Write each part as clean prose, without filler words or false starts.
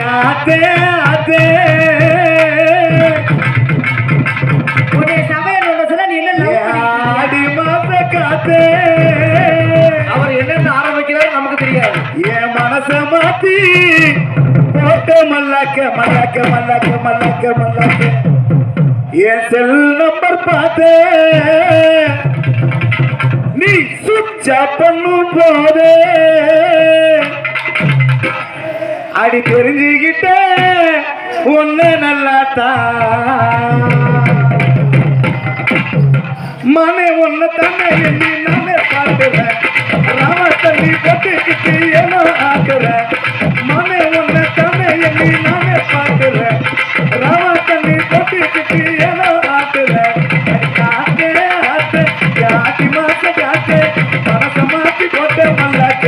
ஆத்தே ஆத்தே உன்னை சமையல் ஒண்ணு சொல்ல நீ என்ன ஆடி மாச காத்தே. அவர் என்னென்ன ஆரம்பிக்கிறார் நமக்கு தெரியாது. என் மனச மாத்தி போட்ட மல்லாக்க மல்லாக்க மல்லாக்க மல்லாக்க மல்லாக்க என் செல் நம்பர் பார்த்தே நீ சுவிட்ச் ஆஃப் பண்ணும் போதே அடி தெரிஞ்சுக்கிட்ட ஒண்ணு நல்லாத்தான் மனை ஒண்ணு தானே எண்ணி நானே பார்க்கிறேன் ராம தண்ணி போட்டுக்கிட்டு ஏனோ ஆக்குறேன் மனை ஒண்ணு தானே எண்ணி நானே பார்க்கிறேன் ராம தண்ணி போட்டுக்கிட்டு ஏனோ ஆக்குறேன் காத்தே ஆத்தே காட்டி மாச காத்தே மனச மாத்தி போட்ட மல்லாக்க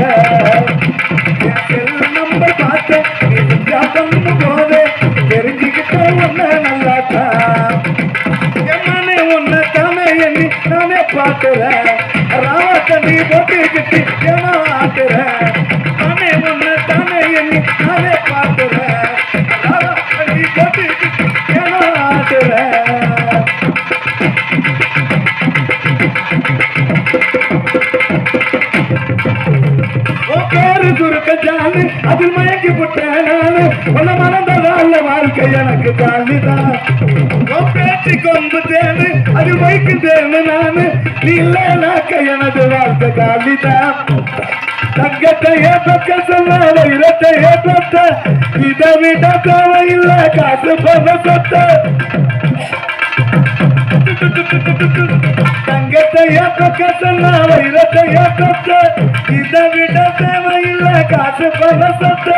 நம்பர் பார்த்து நீ போதே தெரிஞ்சுக்கிட்ட ஒண்ணு நல்லாத்தான் எம்மனே ஒண்ணு தானே எண்ணி நானே பார்க்கிறேன் ராம தண்ணி போட்டுக்கிட்டு ஏனோ ஆக்குறேன் மனே ஒண்ணு தானே எண்ணி நானே பார்க்கிறேன் ராம தண்ணி போட்டுக்கிட்டு ஏனோ ஆக்குறேன் பேரு சுருக்க ஜாலி அதில் மயங்கி போட்டேன் நானு உன்ன மறந்ததால வாழ்க்கை எனக்கு தாண்டிதான் பேச்சு கொம்பு தேனு அதில் வைக்கு தேனு நானு நீ இல்லைனாக்க எனது வாழ்க்கை தாண்டிதான் தங்கத்தையே பக்க சொன்னால இரட்டையே தொட்ட இதை விட தேவையில்லை காசு பண்ண சொத்த தங்கத்தையே பக்க சொன்னால இரட்டையே தொட்ட இதை விட தேவையில்லை காசு பண்ண சொத்த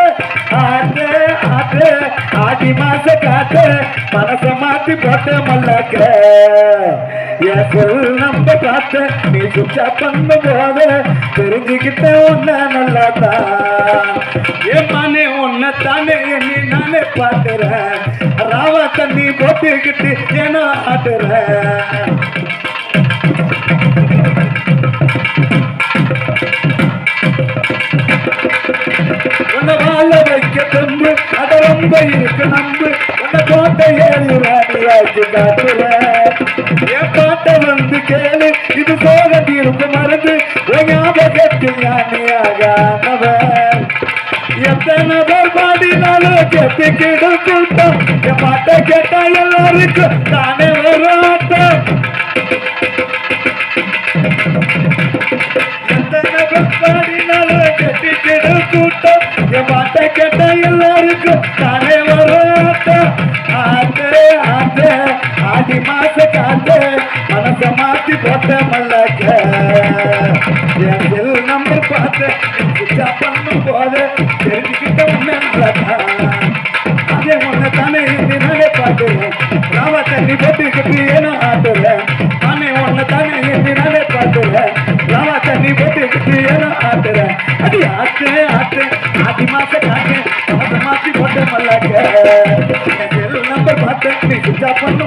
ஆட்டே ஆட்டே ஆடி மாச காட்டு மனச மாத்தி போட்ட மல்லாக்க என் சொல் நம்ப பார்த்து நீ சுச்சா பண்ண போது தெரிஞ்சுக்கிட்ட ஒன்ன நல்லாதான் என் மனே ஒன்ன தானே எண்ணி நானே பார்த்துறேன் ராவ தண்ணி போட்டுக்கிட்டு ஏனோ ஆட்டுறேன் வாழ வைக்க தம்பு அத ரொம்ப இருக்கு நம்பு உன்ன கோட்டை ஏறி ராணியாக்கி காட்டுற என் பாட்டை வந்து கேளு இது சோக தீர்ப்பு மருந்து ஞாபகத்தில் ஞானியாகானவன் எத்தனை பேர் பாடினாலும் கெட்டி கிடக்கூட்டம் என் பாட்டை கேட்டா எல்லாருக்கும் தானே ஒரு ஆட்டம் எத்தனை பேர் பாடினாலும் கெட்டி கிடக்கூட்டம் என் பாட்டை கேட்டா எல்லாருக்கும் தானே ஒரு ஆட்டம் ஆட்டே ஆட்டே ஆடி மாச காட்டு மனச மாத்தி போட்ட மல்லாக்க என் செல் நம்பர் பார்த்து பண்ணும் போது தெரிஞ்சுக்கிட்ட ஒண்ணு அதே ஒண்ணு தானே இருந்து நானே பார்த்துருவேன் ராவ தண்ணி போட்டுக்கிட்டு ஏனோ ஆட்டுறேன் நானே ஒண்ணு தானே இருந்து நானே பார்த்துருவேன் ராவ தண்ணி போட்டுக்கிட்டு ஏனோ ஆட்டுறேன் அது ஆட்டு ஆட்டு ஆடி மாச காட்டு மனச மாத்தி போட்ட மல்லாக்க என் செல் நம்பர் பார்த்து நீ சுத்தா பண்ணு